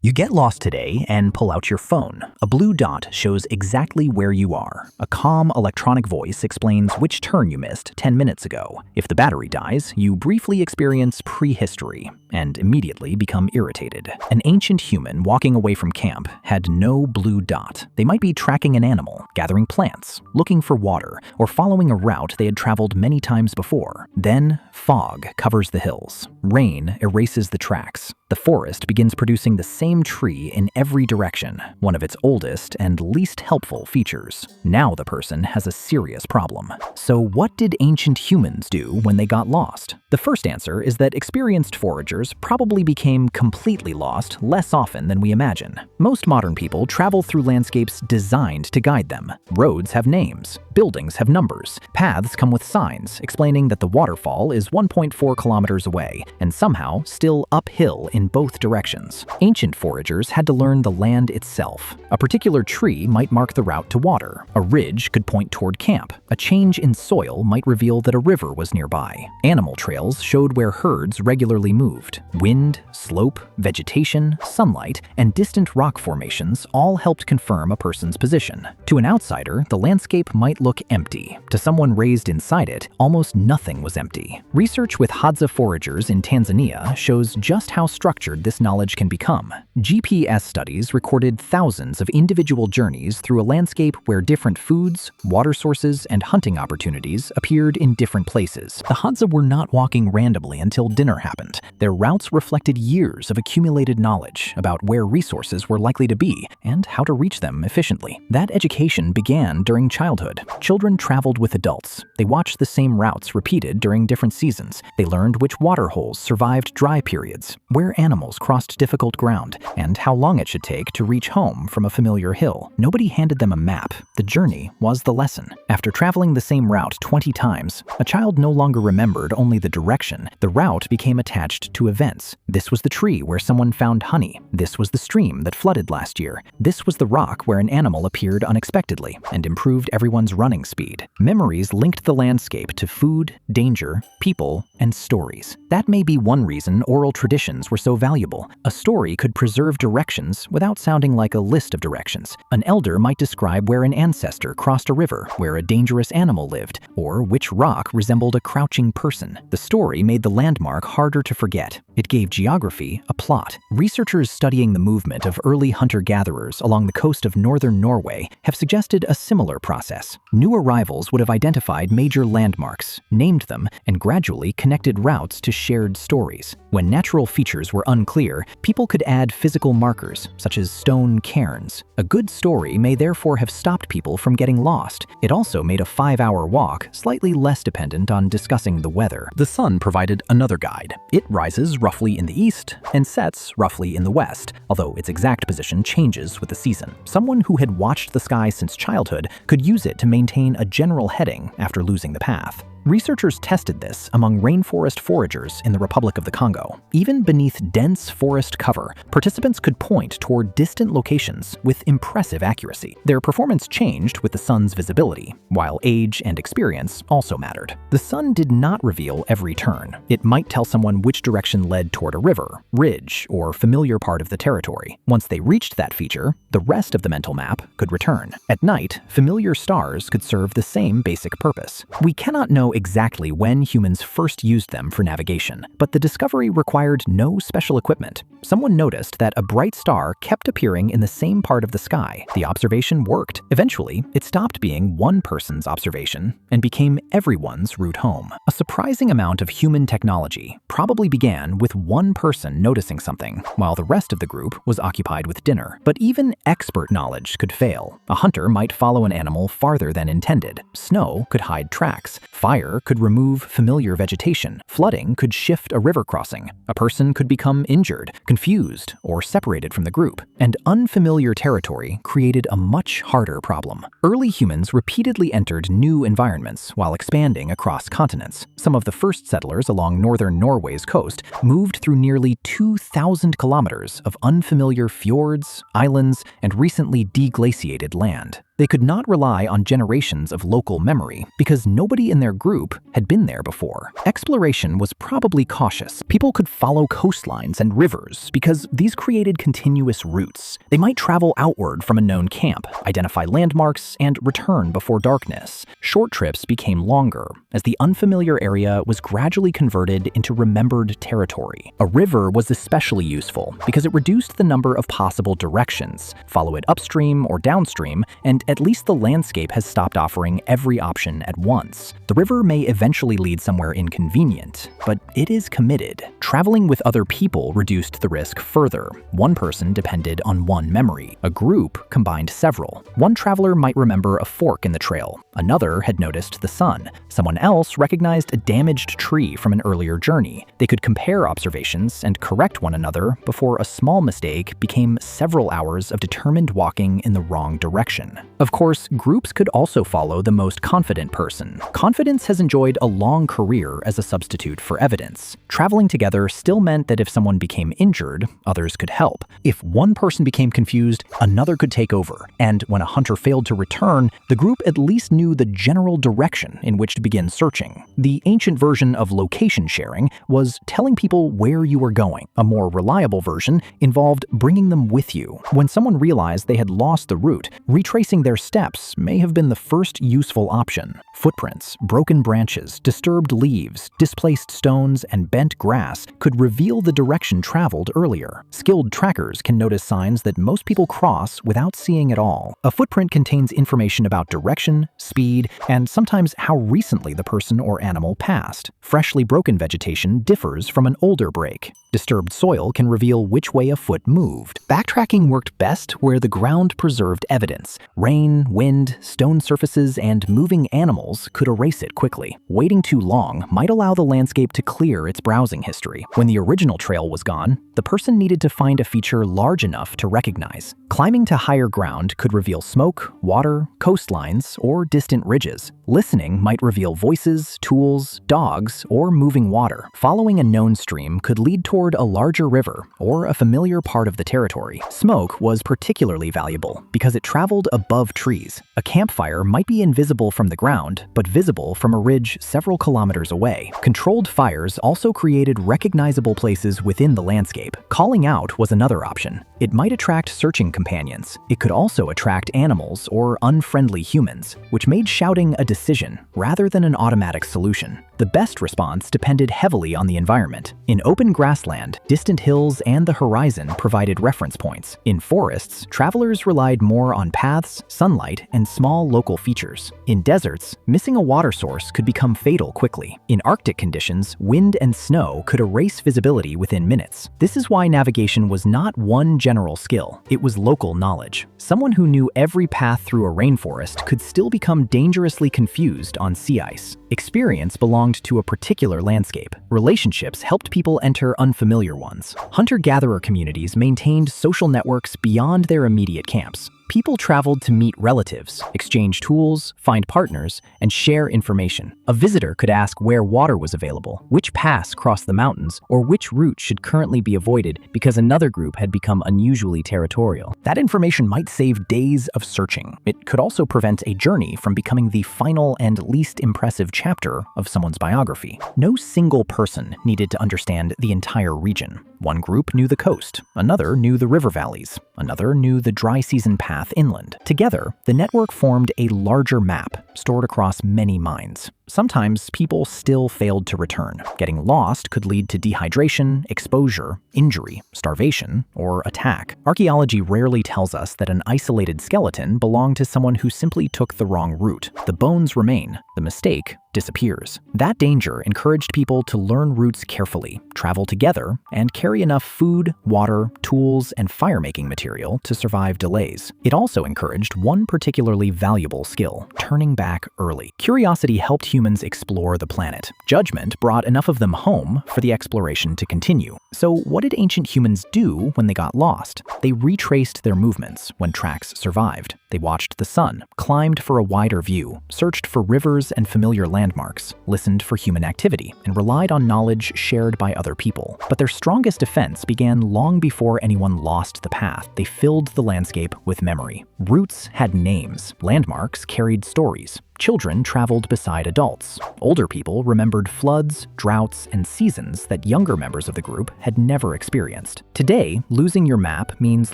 You get lost today and pull out your phone. A blue dot shows exactly where you are. A calm electronic voice explains which turn you missed 10 minutes ago. If the battery dies, you briefly experience prehistory and immediately become irritated. An ancient human walking away from camp had no blue dot. They might be tracking an animal, gathering plants, looking for water, or following a route they had traveled many times before. Then, fog covers the hills. Rain erases the tracks. The forest begins producing the same tree in every direction, one of its oldest and least helpful features. Now the person has a serious problem. So what did ancient humans do when they got lost? The first answer is that experienced foragers probably became completely lost less often than we imagine. Most modern people travel through landscapes designed to guide them. Roads have names, buildings have numbers, paths come with signs explaining that the waterfall is 1.4 kilometers away and somehow still uphill in both directions. Ancient foragers had to learn the land itself. A particular tree might mark the route to water. A ridge could point toward camp. A change in soil might reveal that a river was nearby. Animal trails showed where herds regularly moved. Wind, slope, vegetation, sunlight, and distant rock formations all helped confirm a person's position. To an outsider, the landscape might look empty. To someone raised inside it, almost nothing was empty. Research with Hadza foragers in Tanzania shows just how structured this knowledge can become. GPS studies recorded thousands of individual journeys through a landscape where different foods, water sources, and hunting opportunities appeared in different places. The Hadza were not walking randomly until dinner happened. Their routes reflected years of accumulated knowledge about where resources were likely to be and how to reach them efficiently. That education began during childhood. Children traveled with adults. They watched the same routes repeated during different seasons. They learned which water holes survived dry periods, where animals crossed difficult ground, and how long it should take to reach home from a familiar hill. Nobody handed them a map. The journey was the lesson. After traveling the same route 20 times, a child no longer remembered only the direction. The route became attached to events. This was the tree where someone found honey. This was the stream that flooded last year. This was the rock where an animal appeared unexpectedly and improved everyone's running speed. Memories linked the landscape to food, danger, people, and stories. That may be one reason oral traditions were so valuable. A story could preserve directions without sounding like a list of directions. An elder might describe where an ancestor crossed a river, where a dangerous animal lived, or which rock resembled a crouching person. The story made the landmark harder to forget. It gave geography a plot. Researchers studying the movement of early hunter-gatherers along the coast of northern Norway have suggested a similar process. New arrivals would have identified major landmarks, named them, and gradually connected routes to shared stories. When natural features were unclear, people could add physical markers, such as stone cairns. A good story may therefore have stopped people from getting lost. It also made a 5-hour walk slightly less dependent on discussing the weather. The sun provided another guide. It rises roughly in the east and sets roughly in the west, although its exact position changes with the season. Someone who had watched the sky since childhood could use it to maintain a general heading after losing the path. Researchers tested this among rainforest foragers in the Republic of the Congo. Even beneath dense forest cover, participants could point toward distant locations with impressive accuracy. Their performance changed with the sun's visibility, while age and experience also mattered. The sun did not reveal every turn. It might tell someone which direction led toward a river, ridge, or familiar part of the territory. Once they reached that feature, the rest of the mental map could return. At night, familiar stars could serve the same basic purpose. We cannot know exactly when humans first used them for navigation, but the discovery required no special equipment. Someone noticed that a bright star kept appearing in the same part of the sky. The observation worked. Eventually, it stopped being one person's observation and became everyone's route home. A surprising amount of human technology probably began with one person noticing something, while the rest of the group was occupied with dinner. But even expert knowledge could fail. A hunter might follow an animal farther than intended. Snow could hide tracks. Fire could remove familiar vegetation. Flooding could shift a river crossing. A person could become injured, confused, or separated from the group. And unfamiliar territory created a much harder problem. Early humans repeatedly entered new environments while expanding across continents. Some of the first settlers along northern Norway's coast moved through nearly 2,000 kilometers of unfamiliar fjords, islands, and recently deglaciated land. They could not rely on generations of local memory because nobody in their group had been there before. Exploration was probably cautious. People could follow coastlines and rivers because these created continuous routes. They might travel outward from a known camp, identify landmarks, and return before darkness. Short trips became longer as the unfamiliar area was gradually converted into remembered territory. A river was especially useful because it reduced the number of possible directions. Follow it upstream or downstream, and at least the landscape has stopped offering every option at once. The river may eventually lead somewhere inconvenient, but it is committed. Traveling with other people reduced the risk further. One person depended on one memory. A group combined several. One traveler might remember a fork in the trail. Another had noticed the sun. Someone else recognized a damaged tree from an earlier journey. They could compare observations and correct one another before a small mistake became several hours of determined walking in the wrong direction. Of course, groups could also follow the most confident person. Confidence has enjoyed a long career as a substitute for evidence. Traveling together still meant that if someone became injured, others could help. If one person became confused, another could take over. And when a hunter failed to return, the group at least knew the general direction in which to begin searching. The ancient version of location sharing was telling people where you were going. A more reliable version involved bringing them with you. When someone realized they had lost the route, retracing their steps may have been the first useful option. Footprints, broken branches, disturbed leaves, displaced stones, and bent grass could reveal the direction traveled earlier. Skilled trackers can notice signs that most people cross without seeing at all. A footprint contains information about direction, speed, and sometimes how recently the person or animal passed. Freshly broken vegetation differs from an older break. Disturbed soil can reveal which way a foot moved. Backtracking worked best where the ground preserved evidence. Rain, wind, stone surfaces, and moving animals could erase it quickly. Waiting too long might allow the landscape to clear its browsing history. When the original trail was gone, the person needed to find a feature large enough to recognize. Climbing to higher ground could reveal smoke, water, coastlines, or distant ridges. Listening might reveal voices, tools, dogs, or moving water. Following a known stream could lead toward a larger river or a familiar part of the territory. Smoke was particularly valuable because it traveled above trees. A campfire might be invisible from the ground, but visible from a ridge several kilometers away. Controlled fires also created recognizable places within the landscape. Calling out was another option. It might attract searching companions. It could also attract animals or unfriendly humans, which made shouting a decision rather than an automatic solution. The best response depended heavily on the environment. In open grassland, distant hills and the horizon provided reference points. In forests, travelers relied more on paths, sunlight, and small local features. In deserts, missing a water source could become fatal quickly. In Arctic conditions, wind and snow could erase visibility within minutes. This is why navigation was not one general skill, it was local knowledge. Someone who knew every path through a rainforest could still become dangerously confused on sea ice. Experience belonged to a particular landscape. Relationships helped people enter unfamiliar ones. Hunter-gatherer communities maintained social networks beyond their immediate camps. People traveled to meet relatives, exchange tools, find partners, and share information. A visitor could ask where water was available, which pass crossed the mountains, or which route should currently be avoided because another group had become unusually territorial. That information might save days of searching. It could also prevent a journey from becoming the final and least impressive chapter of someone's biography. No single person needed to understand the entire region. One group knew the coast, another knew the river valleys, another knew the dry season path inland. Together, the network formed a larger map stored across many minds. Sometimes people still failed to return. Getting lost could lead to dehydration, exposure, injury, starvation, or attack. Archaeology rarely tells us that an isolated skeleton belonged to someone who simply took the wrong route. The bones remain. The mistake disappears. That danger encouraged people to learn routes carefully, travel together, and carry enough food, water, tools, and fire-making material to survive delays. It also encouraged one particularly valuable skill: turning back early. Curiosity helped humans humans explore the planet. Judgment brought enough of them home for the exploration to continue. So what did ancient humans do when they got lost? They retraced their movements when tracks survived. They watched the sun, climbed for a wider view, searched for rivers and familiar landmarks, listened for human activity, and relied on knowledge shared by other people. But their strongest defense began long before anyone lost the path. They filled the landscape with memory. Routes had names. Landmarks carried stories. Children traveled beside adults. Older people remembered floods, droughts, and seasons that younger members of the group had never experienced. Today, losing your map means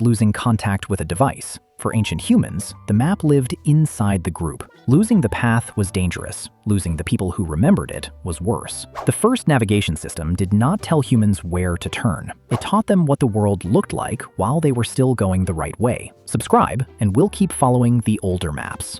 losing contact with a device. For ancient humans, the map lived inside the group. Losing the path was dangerous. Losing the people who remembered it was worse. The first navigation system did not tell humans where to turn. It taught them what the world looked like while they were still going the right way. Subscribe, and we'll keep following the older maps.